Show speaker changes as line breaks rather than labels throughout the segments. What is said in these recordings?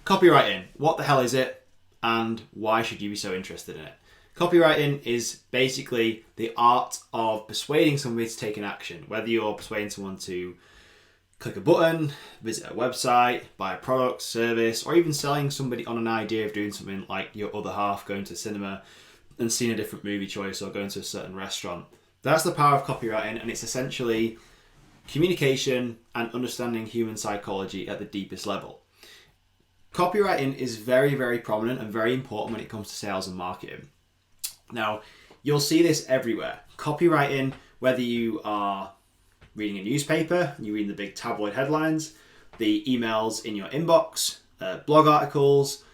Copywriting, what the hell is it and why should you be so interested in it? Copywriting is basically the art of persuading somebody to take an action, whether you're persuading someone to click a button, visit a website, buy a product, service, or even selling somebody on an idea of doing something like your other half going to the cinema and seeing a different movie choice or going to a certain restaurant. That's the power of copywriting, and it's essentially communication and understanding human psychology at the deepest level. Copywriting is very, very prominent and very important when it comes to sales and marketing. Now, you'll see this everywhere. Copywriting, whether you are reading a newspaper, you read the big tabloid headlines, the emails in your inbox, blog articles,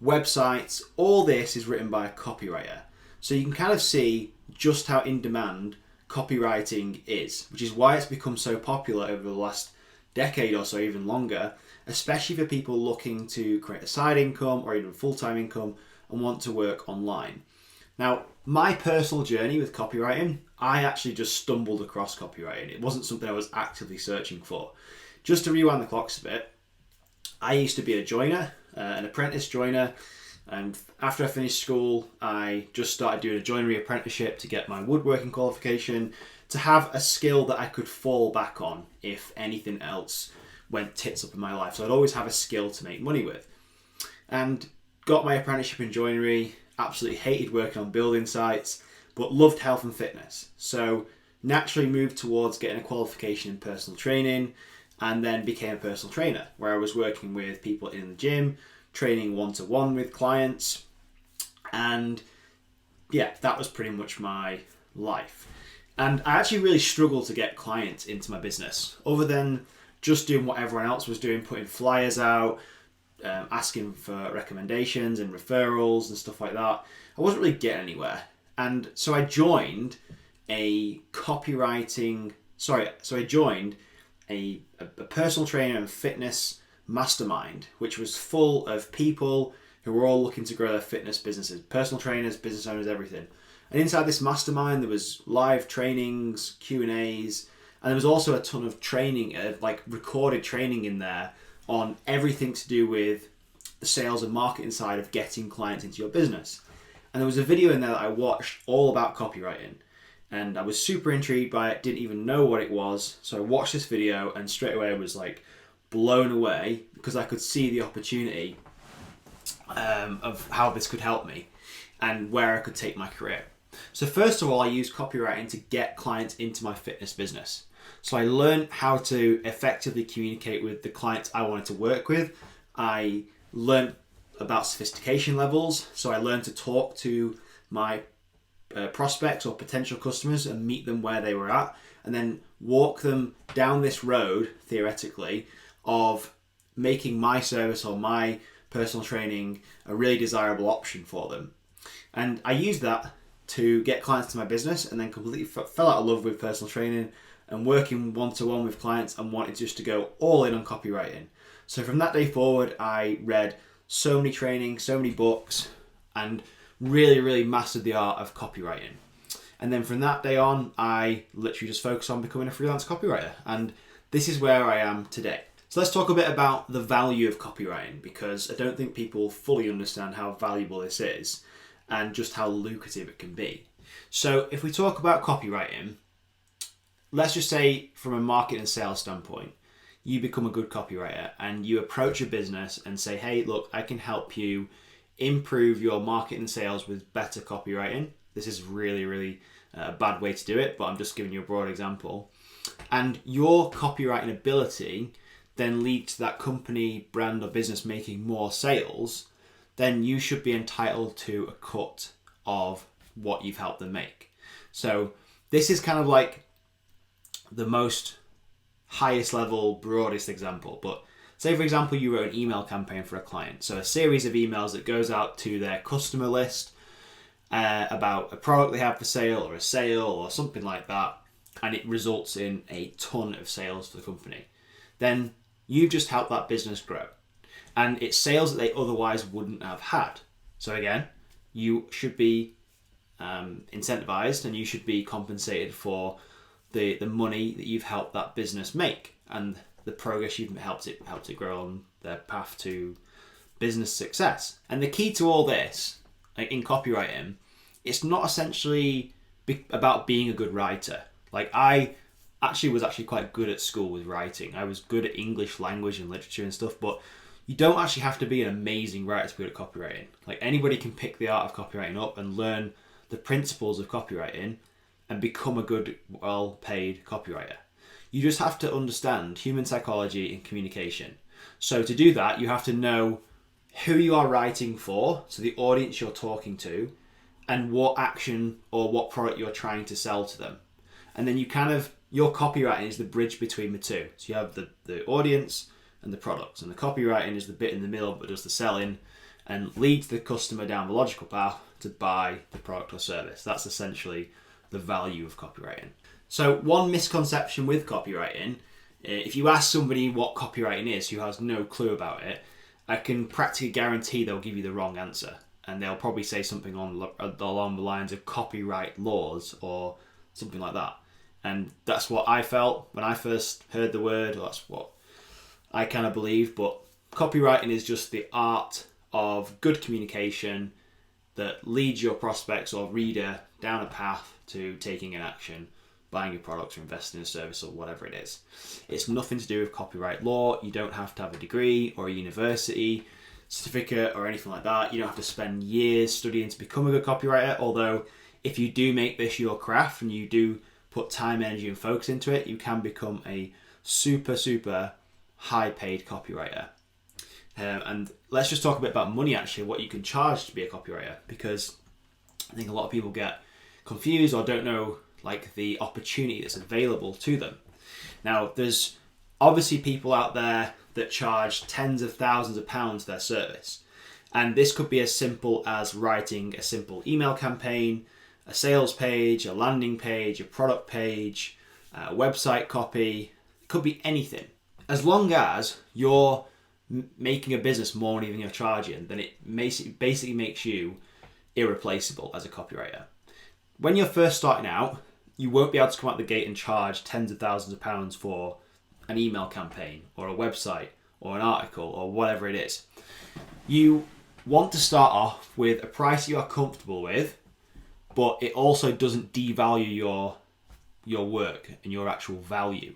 websites, all this is written by a copywriter. So you can kind of see just how in demand copywriting is, which is why it's become so popular over the last decade or so, even longer, especially for people looking to create a side income or even full-time income and want to work online. Now, my personal journey with copywriting, I actually just stumbled across copywriting. It wasn't something I was actively searching for. Just to rewind the clocks a bit, I used to be a joiner, an apprentice joiner, and after I finished school, I just started doing a joinery apprenticeship to get my woodworking qualification, to have a skill that I could fall back on if anything else went tits up in my life. So I'd always have a skill to make money with. And got my apprenticeship in joinery, absolutely hated working on building sites, but loved health and fitness. So naturally moved towards getting a qualification in personal training, and then became a personal trainer, where I was working with people in the gym, training one-to-one with clients. And yeah, that was pretty much my life. And I actually really struggled to get clients into my business, other than just doing what everyone else was doing, putting flyers out, asking for recommendations and referrals and stuff like that. I wasn't really getting anywhere. And so I joined a personal trainer and fitness mastermind, which was full of people who were all looking to grow their fitness businesses, personal trainers, business owners, everything. And inside this mastermind, there was live trainings, Q&As, and there was also a ton of training, like recorded training in there on everything to do with the sales and marketing side of getting clients into your business. And there was a video in there that I watched all about copywriting, and I was super intrigued by it, didn't even know what it was. So I watched this video and straight away I was like blown away, because I could see the opportunity of how this could help me and where I could take my career. So first of all, I used copywriting to get clients into my fitness business. So I learned how to effectively communicate with the clients I wanted to work with. I learned about sophistication levels. So I learned to talk to my prospects or potential customers and meet them where they were at, and then walk them down this road, theoretically, of making my service or my personal training a really desirable option for them. And I used that to get clients to my business, and then completely fell out of love with personal training and working one-to-one with clients, and wanted just to go all in on copywriting. So from that day forward, I read so many trainings, so many books, and really, really mastered the art of copywriting. And then from that day on, I literally just focused on becoming a freelance copywriter. And this is where I am today. So let's talk a bit about the value of copywriting, because I don't think people fully understand how valuable this is and just how lucrative it can be. So if we talk about copywriting, let's just say from a market and sales standpoint, you become a good copywriter and you approach a business and say, hey, look, I can help you improve your market and sales with better copywriting. This is really, really a bad way to do it, but I'm just giving you a broad example. And your copywriting ability then leads to that company, brand or business making more sales, then you should be entitled to a cut of what you've helped them make. So this is kind of like the most highest level, broadest example. But say, for example, you wrote an email campaign for a client. So a series of emails that goes out to their customer list about a product they have for sale or a sale or something like that, and it results in a ton of sales for the company. Then you've just helped that business grow. And it's sales that they otherwise wouldn't have had. So again, you should be incentivized, and you should be compensated for the money that you've helped that business make and the progress you've helped it grow on their path to business success. And the key to all this, like in copywriting, it's not essentially about being a good writer. Like I was actually quite good at school with writing. I was good at English language and literature and stuff, but you don't actually have to be an amazing writer to be good at copywriting. Like anybody can pick the art of copywriting up and learn the principles of copywriting and become a good, well-paid copywriter. You just have to understand human psychology and communication. So to do that, you have to know who you are writing for, so the audience you're talking to, and what action or what product you're trying to sell to them. And then your copywriting is the bridge between the two. So you have the audience and the products, and the copywriting is the bit in the middle that does the selling and leads the customer down the logical path to buy the product or service. That's essentially the value of copywriting. So one misconception with copywriting, if you ask somebody what copywriting is who has no clue about it, I can practically guarantee they'll give you the wrong answer. And they'll probably say something along the lines of copyright laws or something like that. And that's what I felt when I first heard the word, or that's what I kind of believe. But copywriting is just the art of good communication that leads your prospects or reader down a path to taking an action, buying a product or investing in a service or whatever it is. It's nothing to do with copyright law. You don't have to have a degree or a university certificate or anything like that. You don't have to spend years studying to become a good copywriter, although if you do make this your craft and you do put time, energy and focus into it, you can become a super high paid copywriter. And let's just talk a bit about money, actually, what you can charge to be a copywriter, because I think a lot of people get confused or don't know like the opportunity that's available to them. Now, there's obviously people out there that charge tens of thousands of pounds for their service. And this could be as simple as writing a simple email campaign, a sales page, a landing page, a product page, a website copy. It could be anything. As long as you're making a business more money than you're charging, then it basically makes you irreplaceable as a copywriter. When you're first starting out, you won't be able to come out the gate and charge tens of thousands of pounds for an email campaign or a website or an article or whatever it is. You want to start off with a price you are comfortable with, but it also doesn't devalue your work and your actual value.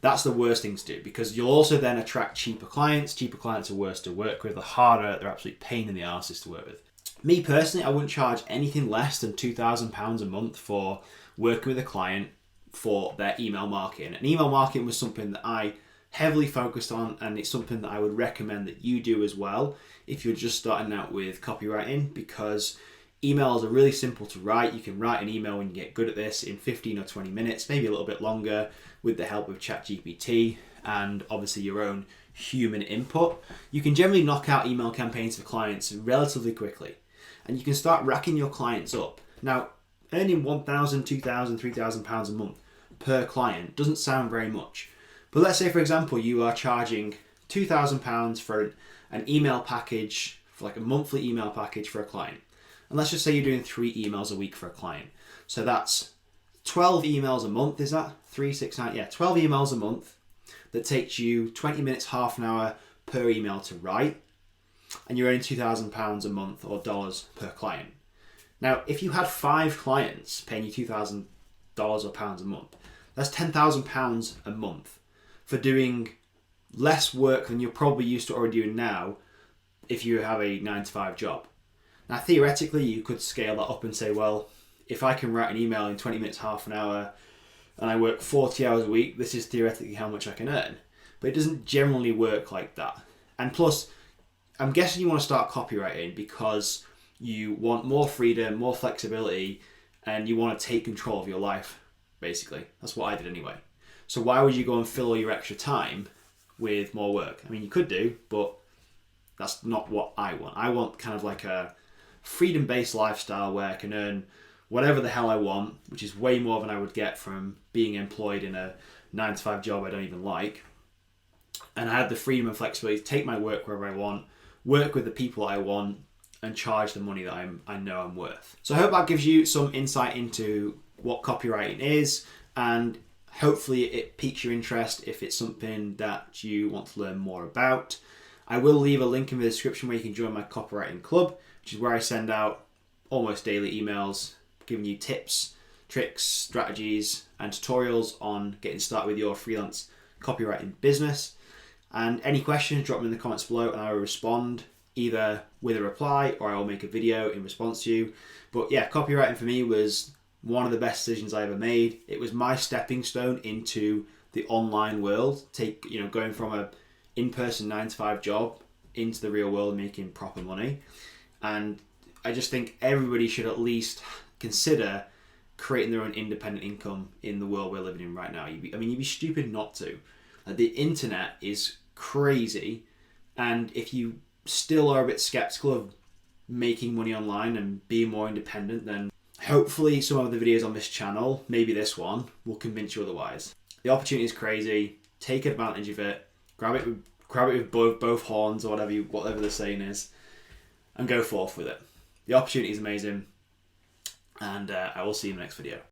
That's the worst thing to do, because you'll also then attract cheaper clients. Cheaper clients are worse to work with. The harder, they're absolute pain in the arses to work with. Me personally, I wouldn't charge anything less than £2,000 a month for working with a client for their email marketing. And email marketing was something that I heavily focused on, and it's something that I would recommend that you do as well if you're just starting out with copywriting, because emails are really simple to write. You can write an email when you get good at this in 15 or 20 minutes, maybe a little bit longer, with the help of ChatGPT and obviously your own human input. You can generally knock out email campaigns for clients relatively quickly, and you can start racking your clients up. Now, earning £1,000, £2,000, £3,000 a month per client doesn't sound very much. But let's say, for example, you are charging £2,000 for an email package, for like a monthly email package for a client. And let's just say you're doing 3 emails a week for a client. So that's 12 emails a month, is that? 3, 6, 9, yeah, 12 emails a month that takes you 20 minutes, half an hour per email to write. And you're earning £2,000 a month or dollars per client. Now, if you had 5 clients paying you $2,000 or pounds a month, that's £10,000 a month for doing less work than you're probably used to already doing now if you have a 9-to-5 job. Now, theoretically, you could scale that up and say, well, if I can write an email in 20 minutes, half an hour, and I work 40 hours a week, this is theoretically how much I can earn. But it doesn't generally work like that. And plus, I'm guessing you want to start copywriting because you want more freedom, more flexibility, and you want to take control of your life, basically. That's what I did anyway. So why would you go and fill all your extra time with more work? I mean, you could do, but that's not what I want. I want kind of like a freedom-based lifestyle where I can earn whatever the hell I want, which is way more than I would get from being employed in a 9-to-5 job I don't even like. And I have the freedom and flexibility to take my work wherever I want, work with the people I want, and charge the money that I know I'm worth. So I hope that gives you some insight into what copywriting is, and hopefully it piques your interest if it's something that you want to learn more about. I will leave a link in the description where you can join my copywriting club, which is where I send out almost daily emails giving you tips, tricks, strategies, and tutorials on getting started with your freelance copywriting business. And any questions, drop them in the comments below and I will respond either with a reply or I will make a video in response to you. But yeah, copywriting for me was one of the best decisions I ever made. It was my stepping stone into the online world, going from a in-person 9-to-5 job into the real world, making proper money. And I just think everybody should at least consider creating their own independent income in the world we're living in right now. You'd be stupid not to. The internet is crazy, and if you still are a bit skeptical of making money online and being more independent, then hopefully some of the videos on this channel, maybe this one, will convince you otherwise. The opportunity is crazy. Take advantage of it. Grab it with both horns, or whatever the saying is, and go forth with it. The opportunity is amazing, and I will see you in the next video.